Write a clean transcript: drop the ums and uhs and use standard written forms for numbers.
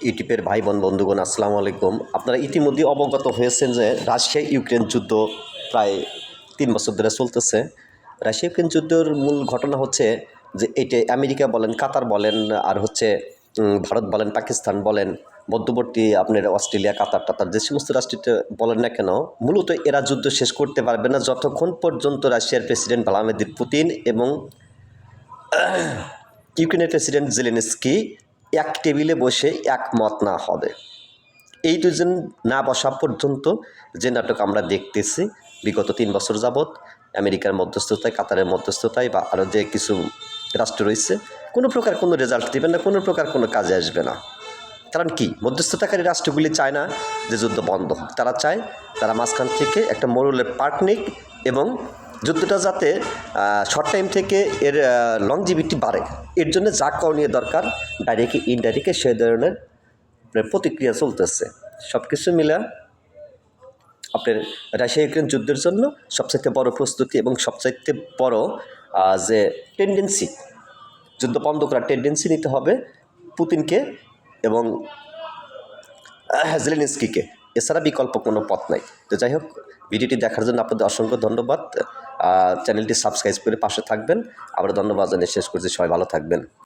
ইউটিউবের ভাই বোন বন্ধুগণ আসসালামু আলাইকুম। আপনারা ইতিমধ্যে অবগত হয়েছেন যে রাশিয়া ইউক্রেন যুদ্ধ প্রায় 3 বছর ধরে চলতেছে। রাশিয়া ইউক্রেন যুদ্ধের মূল ঘটনা হচ্ছে যে এটা আমেরিকা বলেন, কাতার বলেন, আর হচ্ছে ভারত বলেন, পাকিস্তান বলেন, মধ্যবর্তী আপনার অস্ট্রেলিয়া, কাতার যে সমস্ত রাষ্ট্রতে বলেন না কেন, মূলত এরা যুদ্ধ শেষ করতে পারবে না যতক্ষণ পর্যন্ত রাশিয়ার প্রেসিডেন্ট ভ্লাদিমির পুতিন এবং ইউক্রেনের প্রেসিডেন্ট জেলেনস্কি এক টেবিলে বসে একমত না হবে। এই দুজন না বসা পর্যন্ত যে নাটক আমরা দেখতেছি বিগত 3 বছর যাবৎ আমেরিকার মধ্যস্থতায়, কাতারের মধ্যস্থতায় বা আরও যে কিছু রাষ্ট্র রয়েছে, কোনো প্রকার কোনো রেজাল্ট দেবে না, কোনো প্রকার কোনো কাজে আসবে না। কারণ কি, মধ্যস্থতাকারী রাষ্ট্রগুলি চায় না যে যুদ্ধ বন্ধ হোক। তারা চায় তারা মাঝখান থেকে একটা মোরালের পার্ট নিক এবং যুদ্ধটা যাতে শর্ট টাইম থেকে এর লংজিভিটি বাড়ে। এর জন্য যা করণীয় দরকার ডাইরেক্ট ইনডাইরেক্টে সেই ধরনের প্রতিক্রিয়া চলতেছে। সব কিছু মিলে আপনার রাশিয়া ইউক্রেন যুদ্ধের জন্য সবচাইতে বড় প্রস্তুতি এবং সবচাইতে বড় যে টেন্ডেন্সি, যুদ্ধ বন্ধ করার টেন্ডেন্সি নিতে হবে পুতিনকে এবং জেলেনস্কিকে। এছাড়া বিকল্প কোনো পথ নাই। তো যাই হোক, ভিডিওটি দেখার জন্য আপনাদের অসংখ্য ধন্যবাদ। চ্যানেলটি সাবস্ক্রাইব করে পাশে থাকবেন। আবার ধন্যবাদ জানিয়ে শেষ করছি। সবাই ভালো থাকবেন।